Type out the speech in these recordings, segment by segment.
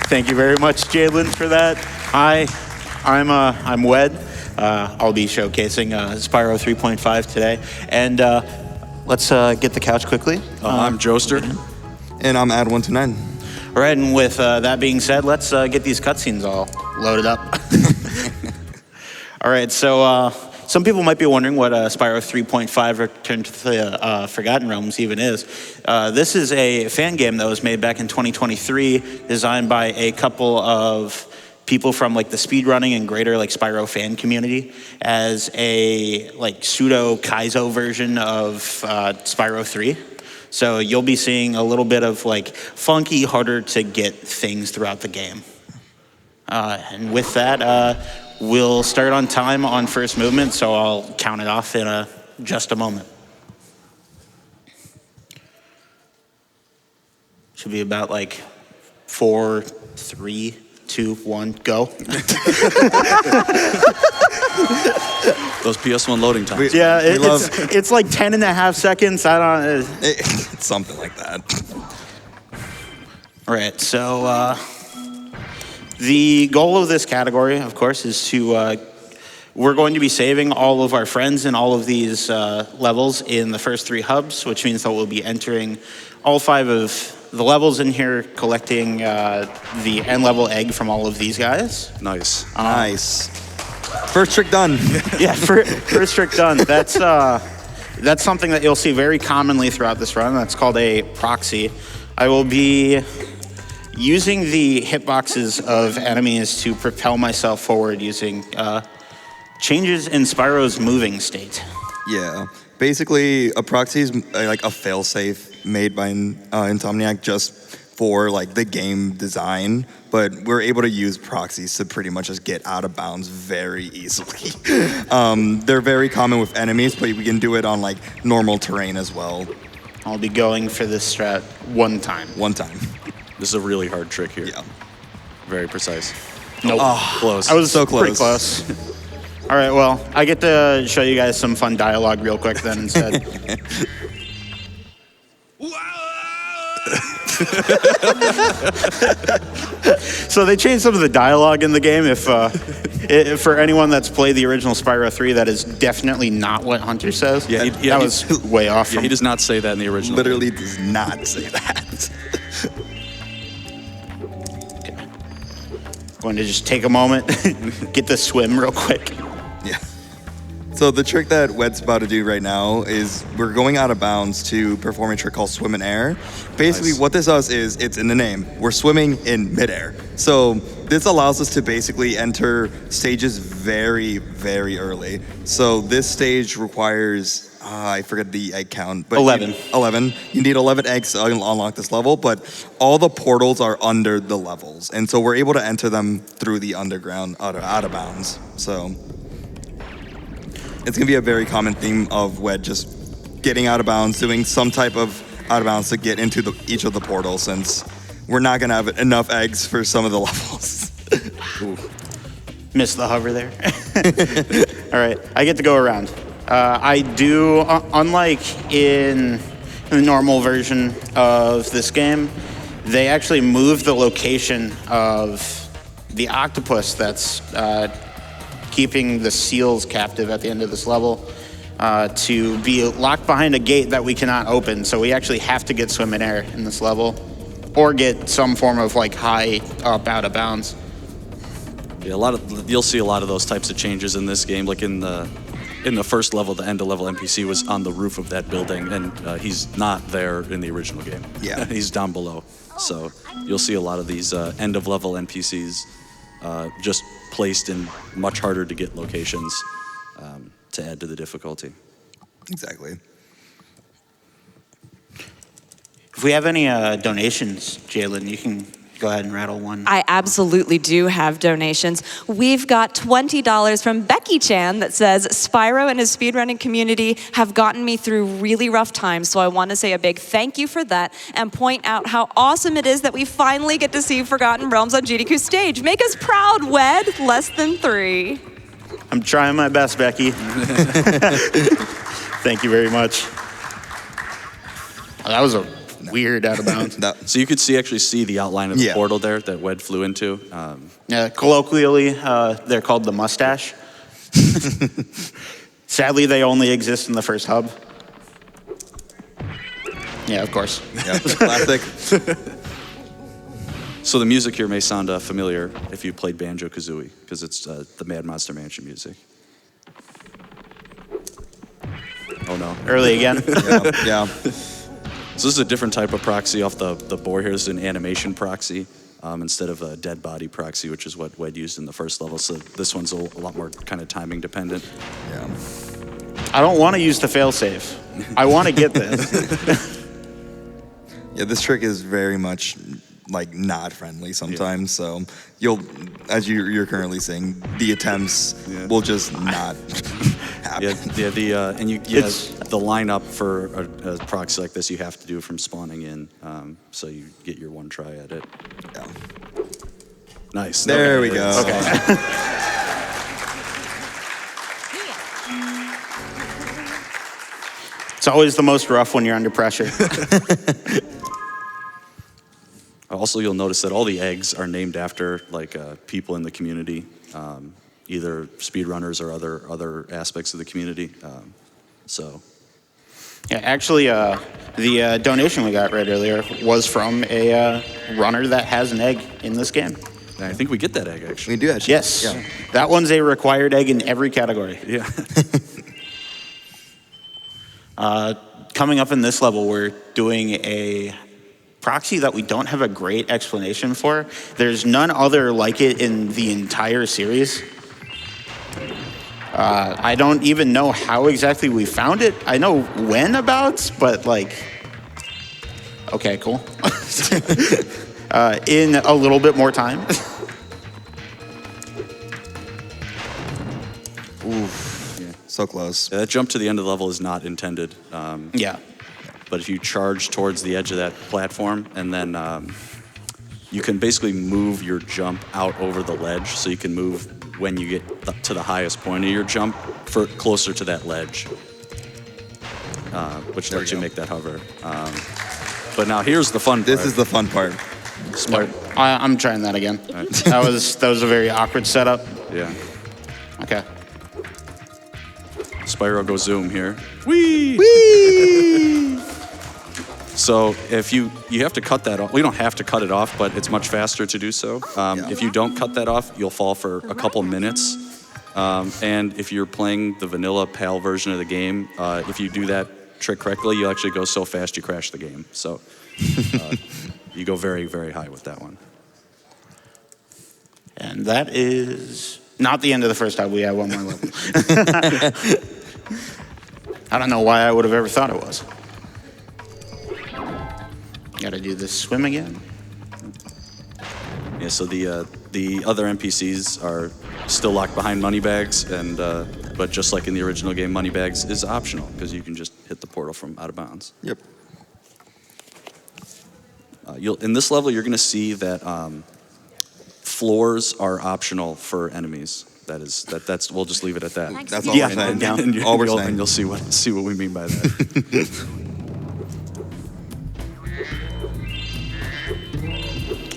Thank you very much, Jaidlyn, for that. Hi, I'm Wed. I'll be showcasing Spyro 3.5 today. And let's get the couch quickly. I'm Joester. And I'm Ad129. All right, and with that being said, let's get these cutscenes all loaded up. All right, so some people might be wondering what Spyro 3.5 Return to the Forgotten Realms even is. This is a fan game that was made back in 2023, designed by a couple of people from like the speedrunning and greater like Spyro fan community as a like pseudo Kaizo version of Spyro 3. So you'll be seeing a little bit of like funky, harder to get things throughout the game. And with that, we'll start on time on first movement, so I'll count it off in just a moment. Should be about like 4, 3, 2, 1, go. Those PS1 loading times. Yeah, it's like 10 and a half seconds. I don't. It's something like that. All right, so the goal of this category, of course, is to. We're going to be saving all of our friends in all of these levels in the first 3 hubs, which means that we'll be entering all 5 of the levels in here, collecting the end level egg from all of these guys. Nice. Nice. First trick done. Yeah, first trick done. That's something that you'll see very commonly throughout this run. That's called a proxy. I will be using the hitboxes of enemies to propel myself forward using changes in Spyro's moving state. Yeah. Basically, a proxy is like a failsafe made by Insomniac just for like the game design, but we're able to use proxies to pretty much just get out of bounds very easily. They're very common with enemies, but we can do it on like normal terrain as well. I'll be going for this strat one time. One time. This is a really hard trick here. Yeah. Very precise. Nope. Oh, Close. I was so close. pretty close. All right, well, I get to show you guys some fun dialogue real quick then instead. So they changed some of the dialogue in the game. If for anyone that's played the original Spyro 3, that is definitely not what Hunter says. Yeah, that was way off. Yeah, he does not say that in the original. Literally does not say that. Going to just take a moment, get the swim real quick. Yeah. So the trick that Wed's about to do right now is we're going out of bounds to perform a trick called swim in air. Basically, Nice. what this does is, it's in the name, we're swimming in midair. So this allows us to basically enter stages very, very early. So this stage requires, I forget the egg count, but 11. 11. You need 11 eggs to unlock this level, but all the portals are under the levels. And so we're able to enter them through the underground, out of bounds. So it's gonna be a very common theme of Wed just getting out of bounds, doing some type of out of bounds to get into each of the portals, since we're not gonna have enough eggs for some of the levels. Missed the hover there. All right, I get to go around. I do, unlike in the normal version of this game, they actually move the location of the octopus that's keeping the seals captive at the end of this level to be locked behind a gate that we cannot open. So we actually have to get swim in air in this level, or get some form of like high up out of bounds. Yeah, you'll see a lot of those types of changes in this game. Like in the first level, the end of level NPC was on the roof of that building, and he's not there in the original game. Yeah. He's down below. So you'll see a lot of these end of level NPCs just placed in much harder to get locations to add to the difficulty. Exactly. If we have any donations, Jaidlyn, you can go ahead and rattle one. I absolutely do have donations. We've got $20 from Becky Chan that says, Spyro and his speedrunning community have gotten me through really rough times, so I want to say a big thank you for that and point out how awesome it is that we finally get to see Forgotten Realms on GDQ stage. Make us proud, Wed. Less than 3. I'm trying my best, Becky. Thank you very much. That was a weird out of bounds. So you could actually see the outline of the Yeah. portal there that Wed flew into. Yeah, colloquially, they're called the mustache. Sadly, they only exist in the first hub. Yeah, of course. Yeah, classic. So the music here may sound familiar if you played Banjo-Kazooie, because it's the Mad Monster Mansion music. Oh no. Early again. Yeah. So this is a different type of proxy off the board here. This is an animation proxy instead of a dead body proxy, which is what Wed used in the first level. So this one's a lot more kind of timing dependent. Yeah. I don't want to use the failsafe. I want to get this. Yeah, this trick is very much like not friendly sometimes. So you'll, as you're currently saying, the attempts will just not happen. The lineup for a proxy like this, you have to do from spawning in, so you get your one try at it. Yeah. Nice. There we go. Okay. It's always the most rough when you're under pressure. Also, you'll notice that all the eggs are named after like people in the community, either speedrunners or other aspects of the community. Yeah, actually, the donation we got right earlier was from a runner that has an egg in this game. I think we get that egg actually. We do actually. Yes, Yeah. that one's a required egg in every category. Yeah. Coming up in this level, we're doing a proxy that we don't have a great explanation for. There's none other like it in the entire series. I don't even know how exactly we found it. I know when about, but like, okay, cool. In a little bit more time. Oof. Yeah. So close. That jump to the end of the level is not intended. Yeah. But if you charge towards the edge of that platform, and then you can basically move your jump out over the ledge, so you can move when you get to the highest point of your jump for closer to that ledge, which lets you make that hover. But now here's the fun part. This is the fun part. I'm trying that again. Right. That was a very awkward setup. Yeah. Okay. Spyro go zoom here. Whee! So if you have to cut that off. We don't have to cut it off, but it's much faster to do so. If you don't cut that off, you'll fall for a couple minutes. And if you're playing the vanilla PAL version of the game, if you do that trick correctly, you actually go so fast you crash the game. So you go very, very high with that one. And that is not the end of the first hub. We have one more level. I don't know why I would have ever thought it was. Gotta do this swim again. Yeah, so the other NPCs are still locked behind money bags, and but just like in the original game, money bags is optional because you can just hit the portal from out of bounds. Yep. In this level, you're going to see that floors are optional for enemies. That's. We'll just leave it at that. That's all we're saying. All we're saying. And you'll see what we mean by that.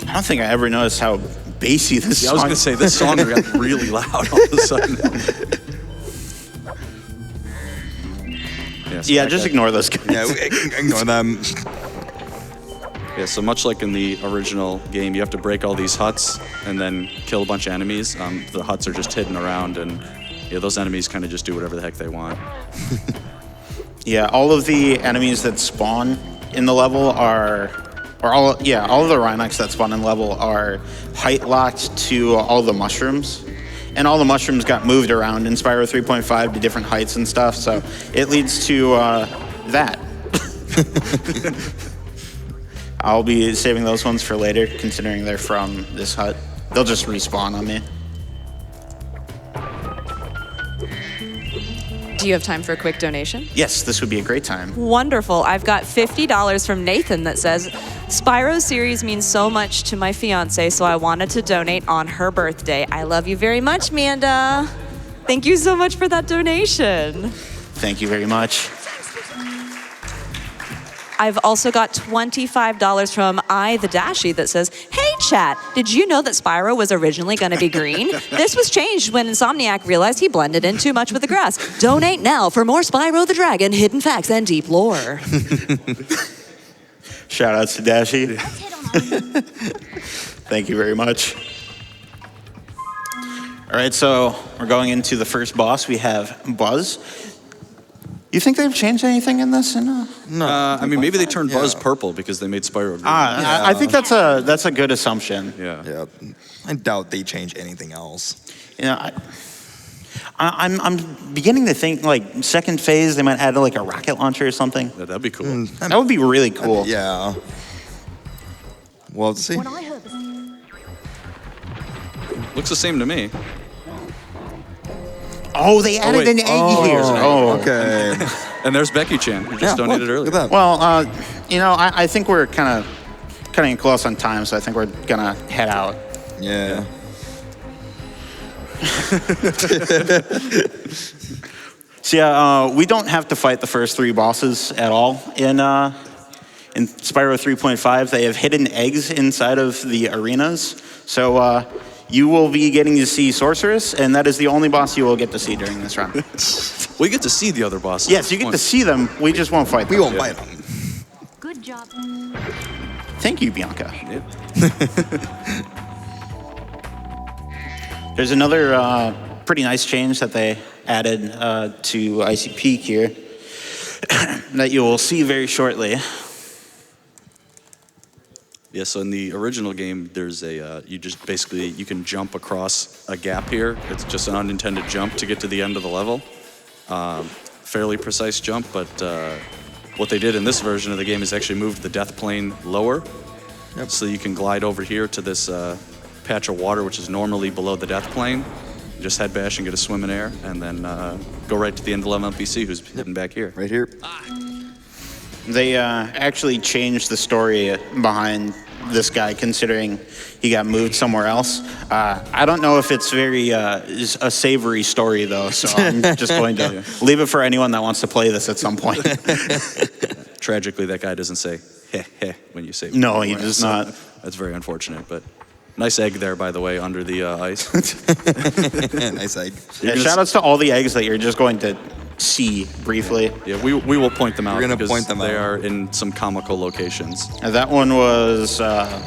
I don't think I ever noticed how bassy this Yeah, I song was going to say, this song got really loud all of a sudden. So Yeah, just ignore those guys. Yeah, ignore them. Yeah, so much like in the original game, you have to break all these huts and then kill a bunch of enemies. The huts are just hidden around, and those enemies kind of just do whatever the heck they want. Yeah, all of the enemies that spawn in the level all of the Rhynocs that spawn in the level are height locked to all the mushrooms. And all the mushrooms got moved around in Spyro 3.5 to different heights and stuff, so it leads to that. I'll be saving those ones for later, considering they're from this hut. They'll just respawn on me. Do you have time for a quick donation? Yes, this would be a great time. Wonderful. I've got $50 from Nathan that says, Spyro series means so much to my fiance, so I wanted to donate on her birthday. I love you very much, Manda. Thank you so much for that donation. Thank you very much. I've also got $25 from I the Dashie that says, "Hey chat, did you know that Spyro was originally going to be green? This was changed when Insomniac realized he blended in too much with the grass. Donate now for more Spyro the Dragon, hidden facts, and deep lore." Shout outs to Dashie. Thank you very much. All right, so we're going into the first boss. We have Buzz. You think they've changed anything in this? No. I mean, maybe they turned Buzz purple because they made Spyro green. I think that's a good assumption. Yeah. I doubt they change anything else. You know, I'm beginning to think like second phase they might add like a rocket launcher or something. Yeah, that'd be cool. That would be really cool. Yeah. Well, let's see. Looks the same to me. Oh, they added an egg here. Oh, okay. And there's Becky Chan, who just donated earlier. Look at that. Well, you know, I think we're kind of cutting close on time, so I think we're gonna head out. Yeah. So yeah, we don't have to fight the first three bosses at all in Spyro 3.5. They have hidden eggs inside of the arenas, so you will be getting to see Sorceress, and that is the only boss you will get to see during this round. We get to see the other bosses. Yes, you get to see them. We just won't fight them. We won't fight them. Good job. Thank you, Bianca. There's another pretty nice change that they added to Icy Peak here that you will see very shortly. Yeah, so in the original game, there's you can jump across a gap here. It's just an unintended jump to get to the end of the level. Fairly precise jump, but what they did in this version of the game is actually moved the death plane lower. Yep. So you can glide over here to this patch of water, which is normally below the death plane. You just head bash and get a swim in air, and then go right to the end of the level NPC who's hidden back here. Right here. They actually changed the story behind this guy, considering he got moved somewhere else. I don't know if it's very a savory story, though, so I'm just going to leave it for anyone that wants to play this at some point. Tragically, that guy doesn't say heh heh when you say. No, he does not. That's very unfortunate, but nice egg there, by the way, under the ice. Nice egg. Yeah, shout outs to all the eggs that you're just going to see briefly. Yeah, we will point them out. We're gonna because point them they out. are in some comical locations. That one was a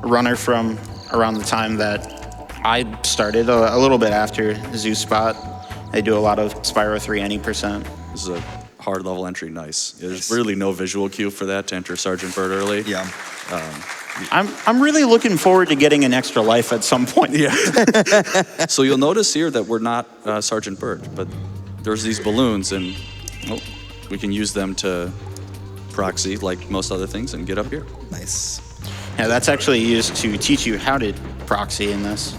runner from around the time that I started, a little bit after Zoo Spot. They do a lot of Spyro 3 any %. This is a hard level entry, nice. There's really no visual cue for that to enter Sergeant Bird early. Yeah. I'm really looking forward to getting an extra life at some point. Yeah. So you'll notice here that we're not Sergeant Bird, but there's these balloons, and we can use them to proxy like most other things and get up here. Nice. Yeah, that's actually used to teach you how to proxy in this.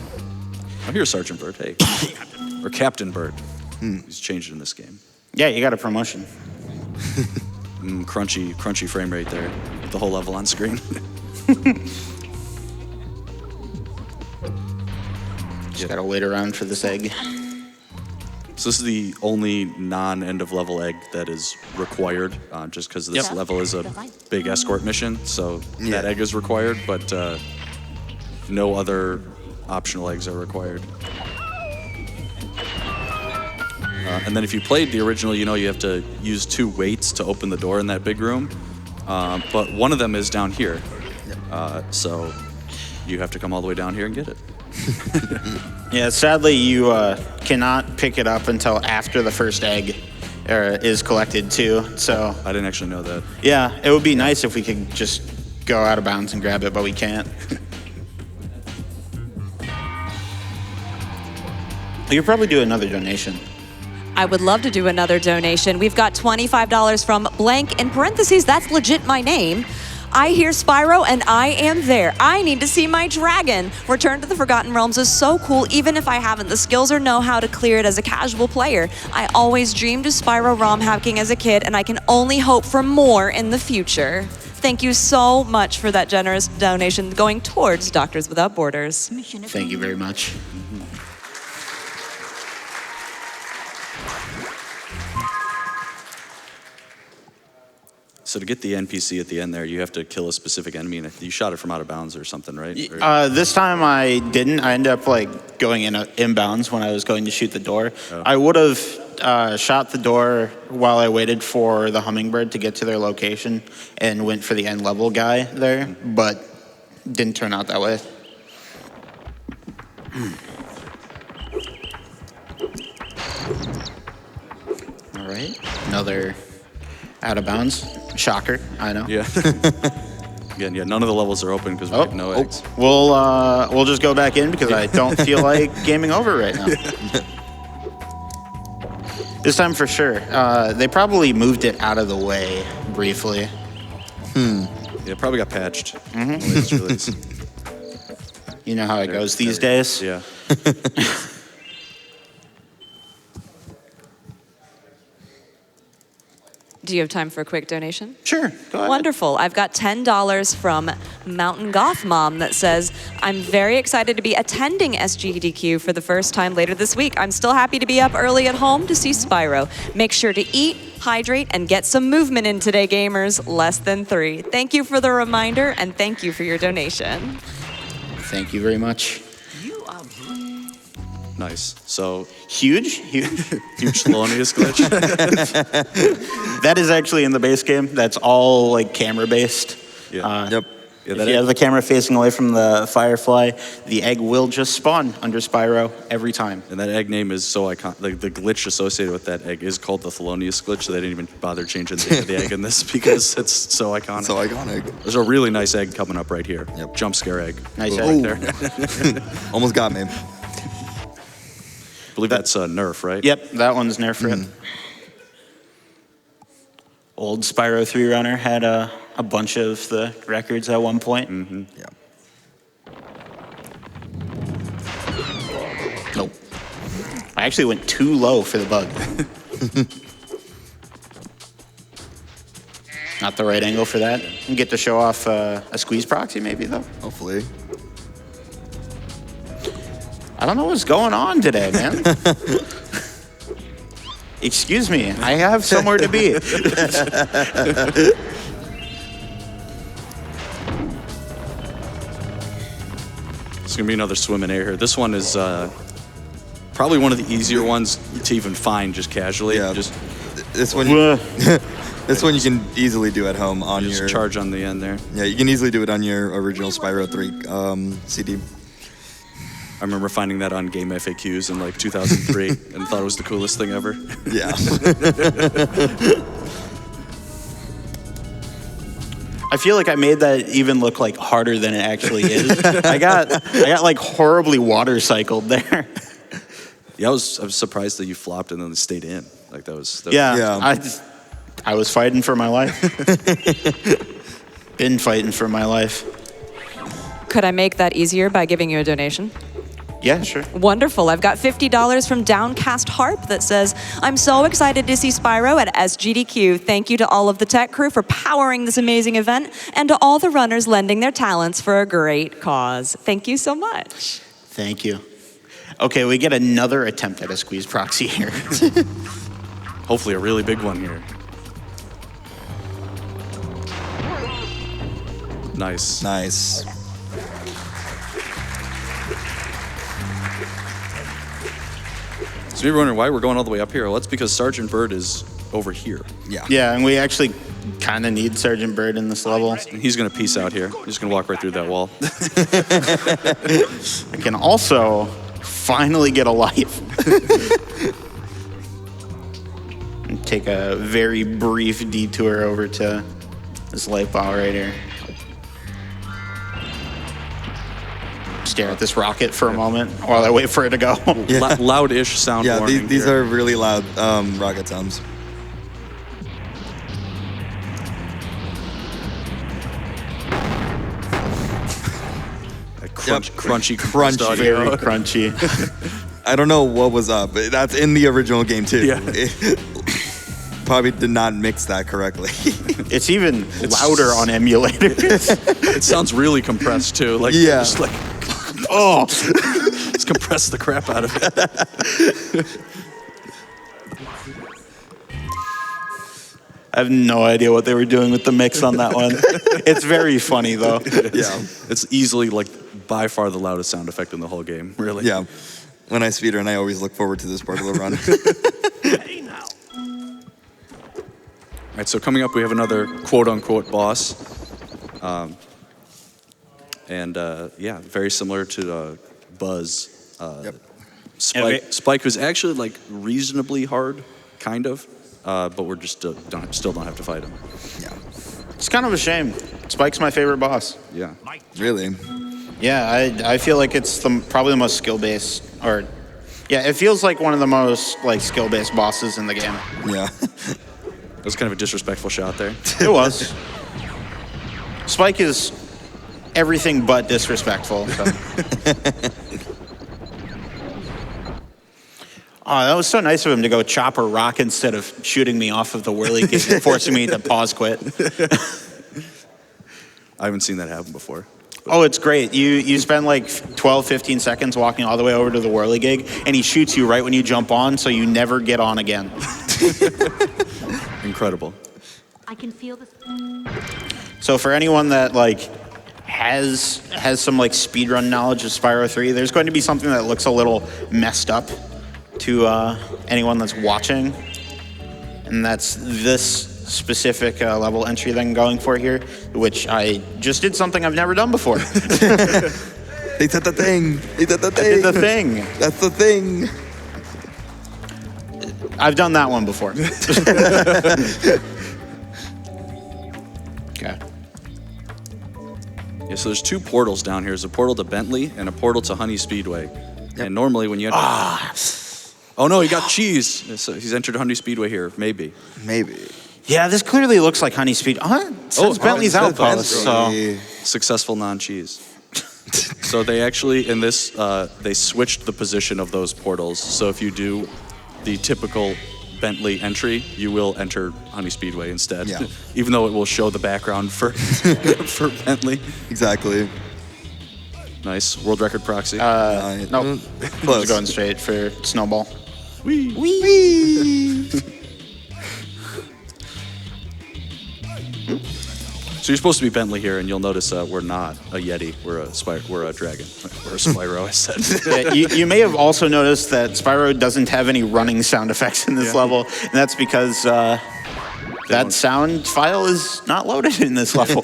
I'm here, Sergeant Bird. Hey, or Captain Bird. He's changed in this game. Yeah, you got a promotion. Crunchy frame rate there. With the whole level on screen. Just gotta wait around for this egg. So this is the only non-end of level egg that is required, just because this level is a big escort mission. So that egg is required, but no other optional eggs are required. And then if you played the original, you know you have to use 2 weights to open the door in that big room. But one of them is down here. So you have to come all the way down here and get it. Yeah, sadly you cannot pick it up until after the first egg is collected too. So I didn't actually know that. yeah, it would be nice if we could just go out of bounds and grab it, but we can't. You could probably do another donation. I would love to do another donation. We've got $25 from blank, in parentheses, that's legit my name. I hear Spyro and I am there. I need to see my dragon. Return to the Forgotten Realms is so cool, even if I haven't the skills or know how to clear it as a casual player. I always dreamed of Spyro ROM hacking as a kid, and I can only hope for more in the future. Thank you so much for that generous donation going towards Doctors Without Borders. Thank you very much. So to get the NPC at the end there, you have to kill a specific enemy, and you shot it from out of bounds or something, right? Or- This time I didn't. I ended up like going inbounds when I was going to shoot the door. Oh. I would have shot the door while I waited for the hummingbird to get to their location and went for the end level guy there, but didn't turn out that way. All right, another out of bounds. Shocker, I know. Yeah. Again, yeah, none of the levels are open because we have no eggs. We'll just go back in because I don't feel like gaming over right now. This time for sure. They probably moved it out of the way briefly. Yeah, it probably got patched. Latest release. You know how it goes these days. Yeah. Do you have time for a quick donation? Sure, go ahead. Wonderful. I've got $10 from Mountain Goth Mom that says, I'm very excited to be attending SGDQ for the first time later this week. I'm still happy to be up early at home to see Spyro. Make sure to eat, hydrate, and get some movement in today, gamers. Less than 3. Thank you for the reminder, and thank you for your donation. Thank you very much. Nice. So Huge? huge Thelonious glitch. That is actually in the base game. That's all like camera based. Yeah. Yep. Yeah, If that you have the camera facing away from the Firefly, the egg will just spawn under Spyro every time. And that egg name is so iconic. Like the glitch associated with that egg is called the Thelonious glitch, so they didn't even bother changing the name of the egg in this because it's so iconic. So iconic. There's a really nice egg coming up right here. Yep. Jump scare egg. Nice Ooh, egg. right there. Almost got me. I believe that's Nerf, right? Yep, that one's Nerf rip. Old Spyro 3 runner had a bunch of the records at one point. Yeah. Nope. I actually went too low for the bug. Not the right angle for that. You get to show off a squeeze proxy maybe though. Hopefully. I don't know what's going on today, man. Excuse me, I have somewhere to be. It's gonna be another swim in air here. This one is probably one of the easier ones to even find just casually. Yeah. Just This one, this one you can easily do at home on just your. charge on the end there. Yeah, you can easily do it on your original Spyro 3 CD. I remember finding that on Game FAQs in like 2003 and thought it was the coolest thing ever. Yeah. I feel like I made that even look like harder than it actually is. I got like horribly water cycled there. Yeah, I was surprised that you flopped and then stayed in. Like that was Yeah, Yeah. I was fighting for my life. Been fighting for my life. Could I make that easier by giving you a donation? Yeah, sure. Wonderful. I've got $50 from Downcast Harp that says, I'm so excited to see Spyro at SGDQ. Thank you to all of the tech crew for powering this amazing event and to all the runners lending their talents for a great cause. Thank you so much. Thank you. Okay, we get another attempt at a squeeze proxy here. hopefully a really big one here. Nice. Nice. So you're wondering why we're going all the way up here? Well, that's because Sergeant Bird is over here. Yeah. Yeah, and we actually kind of need Sergeant Bird in this level. And he's going to peace out here. He's going to walk right through that wall. I can also finally get a life. And take a very brief detour over to this light ball right here. Stare at this rocket for a moment while I wait for it to go. Loud-ish sound Yeah, warning these here. are really loud rocket sounds. Crunchy audio. Very crunchy. I don't know what was up. But that's in the original game too. Yeah. Probably did not mix that correctly. It's even louder on emulators. It sounds really compressed too. Like Yeah. just like Oh, let's compress the crap out of it. I have no idea what they were doing with the mix on that one. It's very funny, though. Yeah. It's easily, like, by far the loudest sound effect in the whole game, really. Yeah. When I speedrun, I always look forward to this part of the run. All right, so coming up, we have another quote-unquote boss. Yeah, very similar to Buzz. Yep. Spike was actually, like, reasonably hard, kind of. But we're just still don't have to fight him. Yeah. It's kind of a shame. Spike's my favorite boss. Yeah. Really? Yeah, I feel like it's probably the most skill-based, or yeah, it feels like one of the most like skill-based bosses in the game. Yeah. That was kind of a disrespectful shot there. It was. Spike is everything but disrespectful. So. Oh, that was so nice of him to go chop a rock instead of shooting me off of the whirly kick and forcing me to pause quit. I haven't seen that happen before. Oh, it's great. You spend like 12, 15 seconds walking all the way over to the whirly gig, and he shoots you right when you jump on, so you never get on again. Incredible. I can feel this. So for anyone that like has some like speedrun knowledge of Spyro 3, there's going to be something that looks a little messed up to anyone that's watching, and that's this specific level entry that I'm going for here, which I just did something I've never done before. They did the thing. They did the thing. I did the thing. That's the thing. I've done that one before. Okay. Yeah, so there's two portals down here. There's a portal to Bentley and a portal to Honey Speedway. And normally when you enter... Oh no, he got cheese. So he's entered Honey Speedway here, maybe. Maybe. Yeah, this clearly looks like Honey Speed. Since Bentley's it says Outpost, so... Bentley. Successful non-cheese. So they actually, in this, they switched the position of those portals. So if you do the typical Bentley entry, you will enter Honey Speedway instead. Yeah. Even though it will show the background for for Bentley. Exactly. Nice. World record proxy. Nope. Close. Just going straight for Snowball. Whee! Whee! So you're supposed to be Bentley here, and you'll notice we're not a Yeti. We're a dragon. We're a Spyro, I said. Yeah, you may have also noticed that Spyro doesn't have any running sound effects in this level, and that's because that sound file is not loaded in this level.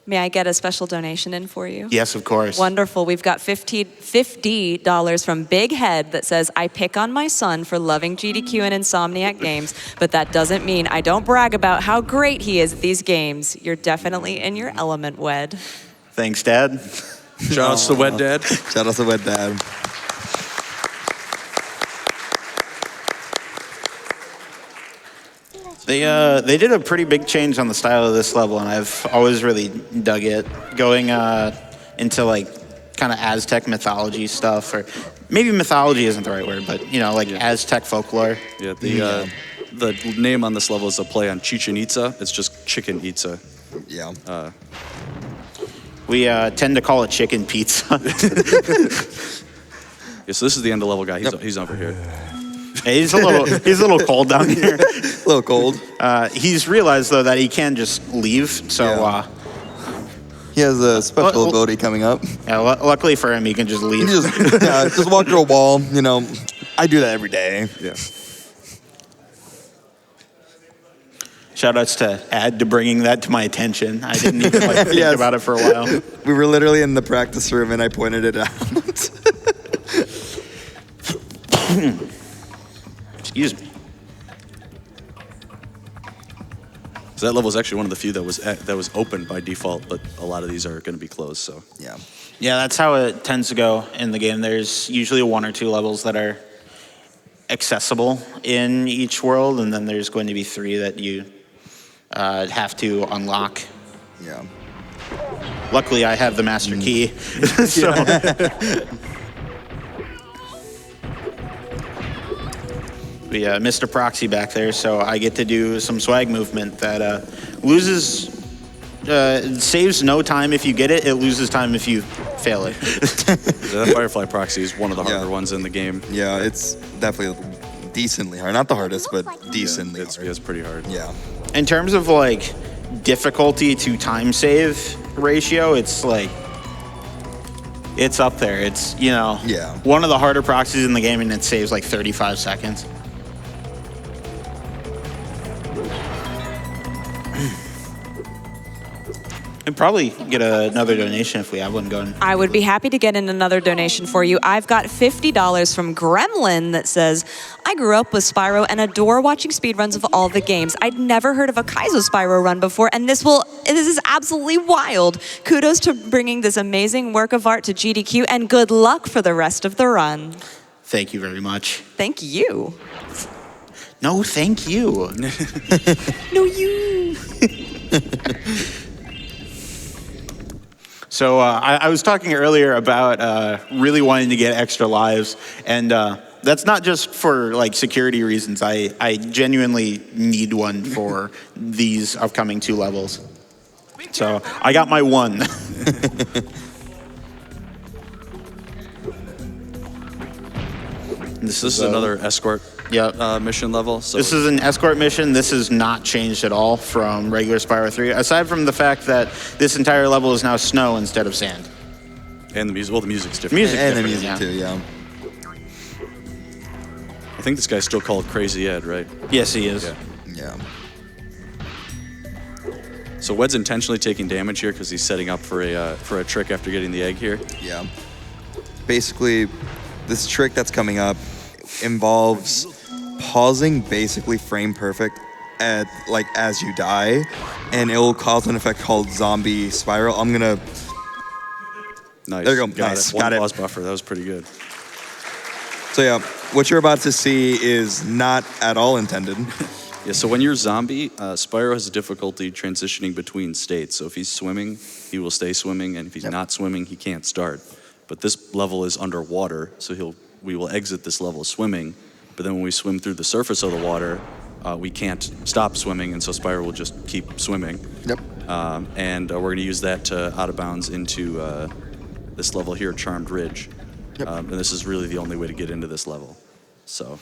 May I get a special donation in for you? Yes, of course. Wonderful. We've got $50 from Big Head that says, I pick on my son for loving GDQ and Insomniac games, but that doesn't mean I don't brag about how great he is at these games. You're definitely in your element, Wed. Thanks, Dad. Shout outs to Wed Dad. Shout out to Wed Dad. They did a pretty big change on the style of this level, and I've always really dug it. Going into like kind of Aztec mythology stuff, or maybe mythology isn't the right word, but you know, like Aztec folklore. Yeah, the name on this level is a play on Chichen Itza. It's just Chicken Itza. Yeah. We tend to call it chicken pizza. Yeah, so this is the end of level guy. He's over here. Hey, he's a little cold down here. A little cold. He's realized though that he can just leave. So Yeah. He has a special ability coming up. yeah, luckily for him, he can just leave. You just walk through a wall. You know, I do that every day. Yeah. Shout outs to Ad to bringing that to my attention. I didn't even like think Yes. about it for a while. We were literally in the practice room, and I pointed it out. Excuse me. So that level is actually one of the few that was open by default, but a lot of these are going to be closed. So Yeah. Yeah, that's how it tends to go in the game. There's usually 1 or 2 levels that are accessible in each world, and then there's going to be 3 that you have to unlock. Yeah. Luckily, I have the master key, so we missed a proxy back there, so I get to do some swag movement that saves no time if you get it. It loses time if you fail it. the Firefly proxy is one of the harder ones in the game. Yeah, it's definitely decently hard. Not the hardest, but decently hard. It's pretty hard. Yeah. In terms of like difficulty to time save ratio, it's like it's up there. It's Yeah. one of the harder proxies in the game, and it saves like 35 seconds. We'd probably get another donation if we have one going. I would be happy to get in another donation for you. I've got $50 from Gremlin that says, I grew up with Spyro and adore watching speedruns of all the games. I'd never heard of a Kaizo Spyro run before, and this is absolutely wild. Kudos to bringing this amazing work of art to GDQ, and good luck for the rest of the run. Thank you very much. Thank you. No, thank you. No, you. So I was talking earlier about really wanting to get extra lives, and that's not just for like security reasons. I genuinely need one for these upcoming 2 levels. So I got my one. This is another escort mission level. So This is an escort mission. This has not changed at all from regular Spyro 3, aside from the fact that this entire level is now snow instead of sand. and the music. Well, the music's different. And the different, music too, yeah. I think this guy's still called Crazy Ed, right? Yes, he is. Yeah. Yeah. So Wed's intentionally taking damage here because he's setting up for a trick after getting the egg here. Yeah. Basically, this trick that's coming up involves pausing basically frame perfect at like as you die, and it will cause an effect called zombie spiral. I'm gonna. Nice. There you go. Got Nice. it. One Got it. pause buffer. That was pretty good. So yeah, what you're about to see is not at all intended. Yeah, so when you're zombie, Spyro has difficulty transitioning between states. So if he's swimming, he will stay swimming, and if he's not swimming, he can't start. But this level is underwater, so we will exit this level swimming, but then when we swim through the surface of the water, we can't stop swimming, and so Spyro will just keep swimming. Yep. And we're gonna use that to out of bounds into this level here, Charmed Ridge. Yep. And this is really the only way to get into this level. So,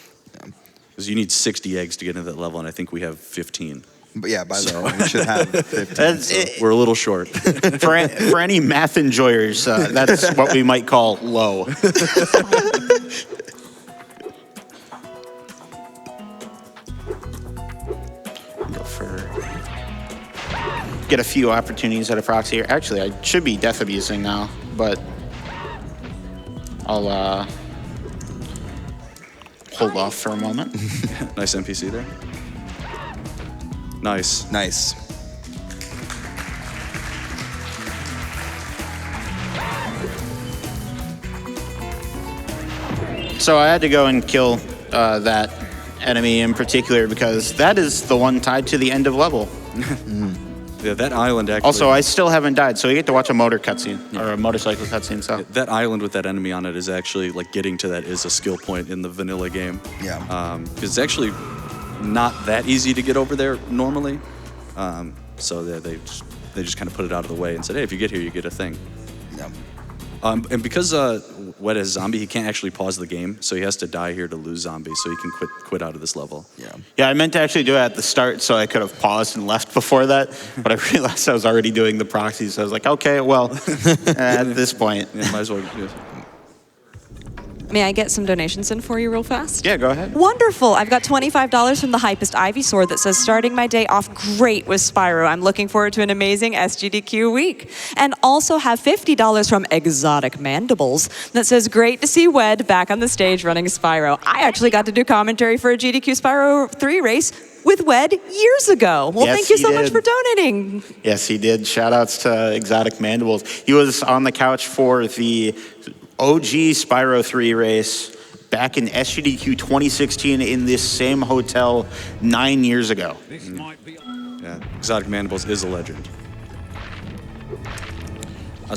because you need 60 eggs to get into that level, and I think we have 15. But yeah, by the way, we should have 15. That's We're a little short. for any math enjoyers, that's what we might call low. Go for get a few opportunities at a proxy here. Actually, I should be death abusing now, but I'll hold off for a moment. Nice NPC there. Nice. Nice. So I had to go and kill that enemy in particular because that is the one tied to the end of level. Yeah, that island actually. Also, I still haven't died, so you get to watch a motor cutscene or a motorcycle cutscene. So that island with that enemy on it is actually like getting to that is a skill point in the vanilla game. Yeah. Because it's actually not that easy to get over there normally. So they just kind of put it out of the way and said, hey, if you get here, you get a thing. Yeah. And because Wed is zombie, he can't actually pause the game, so he has to die here to lose zombie, so he can quit out of this level. Yeah. yeah, I meant to actually do it at the start, so I could have paused and left before that, but I realized I was already doing the proxy, so I was like, okay, well, at this point. Yeah, might as well. Yeah. May I get some donations in for you real fast? Yeah, go ahead. Wonderful. I've got $25 from the Hypest Ivy Sword that says, starting my day off great with Spyro. I'm looking forward to an amazing SGDQ week. And also have $50 from Exotic Mandibles that says, great to see Wed back on the stage running Spyro. I actually got to do commentary for a GDQ Spyro 3 race with Wed years ago. Well, Yes, thank you he so much did. for donating. Yes, he did. Shout outs to Exotic Mandibles. He was on the couch for the OG Spyro 3 race back in SGDQ 2016 in this same hotel 9 years ago. Yeah, Exotic Mandibles is a legend.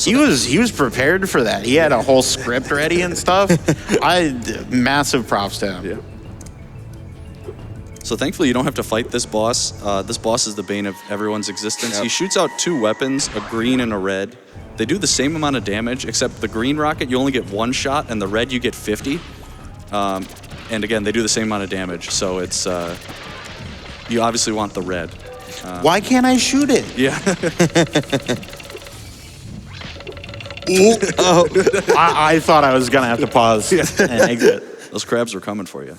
He was prepared for that. He had a whole script ready and stuff. Massive props to him. Yeah. So thankfully you don't have to fight this boss. This boss is the bane of everyone's existence. Yep. He shoots out 2 weapons, a green and a red. They do the same amount of damage, except the green rocket you only get 1 shot, and the red you get 50. And again, they do the same amount of damage. So it's you obviously want the red. Why can't I shoot it? Yeah. I thought I was gonna have to pause and exit. Those crabs are coming for you.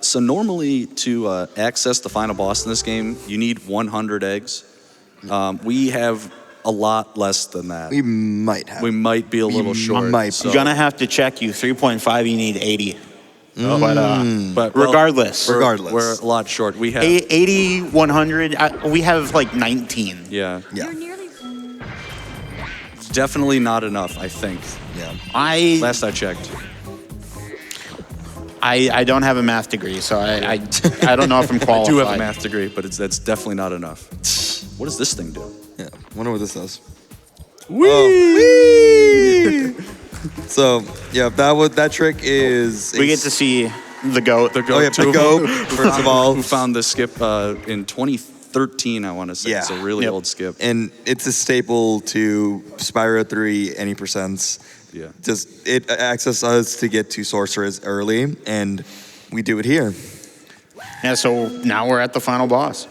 So normally to access the final boss in this game, you need 100 eggs. We have a lot less than that. We might have. We might be a little short. might be. so- You're gonna have to check you. 3.5, you need 80. But well, regardless, Regardless. We're a lot short. We have 80, 100. We have like 19. yeah, Yeah. You're nearly. definitely not enough. I think. Yeah. Last I checked. I don't have a math degree, so I don't know if I'm I qualified. do have a math degree, but that's definitely not enough. What does this thing do? Yeah. Wonder what this does. Whee! So yeah, that trick is. We get to see the goat. The Oh yeah, two the of them, goat. First of all, who found this skip in 2013, I want to say. Yeah. It's a really Yep. old skip. and it's a staple to Spyro 3 any percents. Yeah. Just it access us to get to sorcerers early, and we do it here. Yeah, so now we're at the final boss.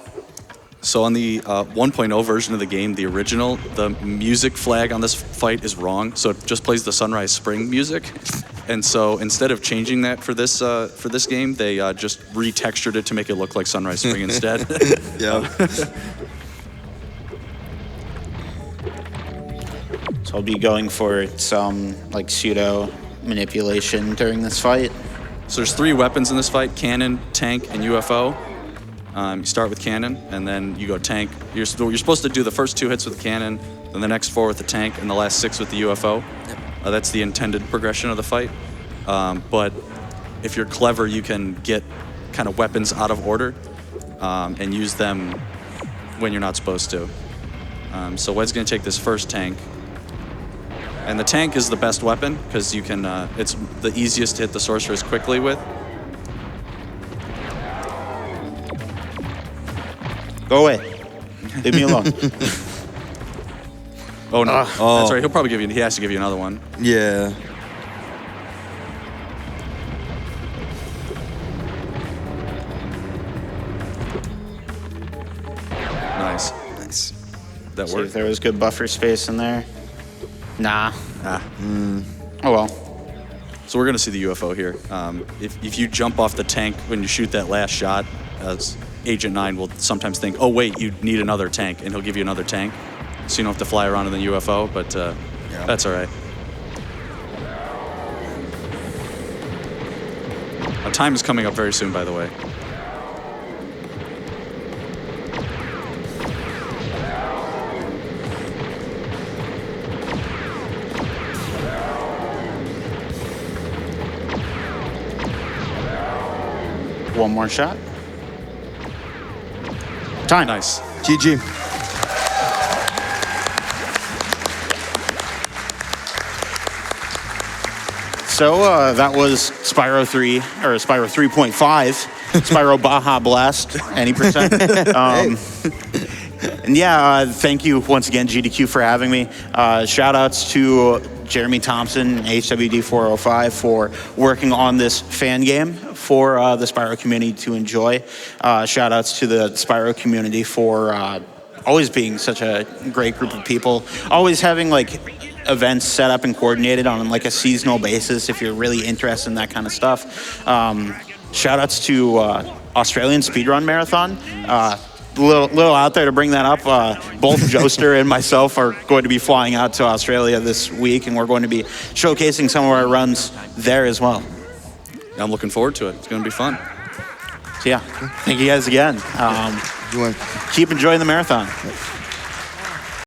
So on the 1.0 version of the game, the original, the music flag on this fight is wrong. So it just plays the Sunrise Spring music. And so instead of changing that for this game, they just retextured it to make it look like Sunrise Spring instead. Yeah. So I'll be going for some like pseudo manipulation during this fight. So there's 3 weapons in this fight: cannon, tank, and UFO. You start with cannon, and then you go tank. You're supposed to do the first 2 hits with the cannon, then the next 4 with the tank, and the last 6 with the UFO. That's the intended progression of the fight. But if you're clever, you can get kind of weapons out of order and use them when you're not supposed to. So Wed's going to take this first tank. And the tank is the best weapon because you can. It's the easiest to hit the sorcerers quickly with. Go away. Leave me alone. Oh no! That's right. He'll probably give you. He has to give you another one. Yeah. Nice. Nice. That See if worked. there was good buffer space in there. Nah. Ah. Oh well. So we're gonna see the UFO here. If you jump off the tank when you shoot that last shot, Agent 9 will sometimes think, oh wait, you need another tank, and he'll give you another tank, so you don't have to fly around in the UFO. But that's all right. Our time is coming up very soon, by the way. One more shot. Time. Nice. GG. So that was Spyro 3 or Spyro 3.5. Spyro Baja Blast, any percent. And yeah, thank you once again, GDQ, for having me. Shout outs to Jeremy Thompson, HWD405, for working on this fan game for the Spyro community to enjoy. Shout outs to the Spyro community for always being such a great group of people, always having like events set up and coordinated on like a seasonal basis if you're really interested in that kind of stuff. Shout outs to Australian Speedrun Marathon. Little out there to bring that up. Both Joester and myself are going to be flying out to Australia this week, and we're going to be showcasing some of our runs there as well. I'm looking forward to it. It's going to be fun. So yeah, thank you guys again. You want Keep enjoying the marathon.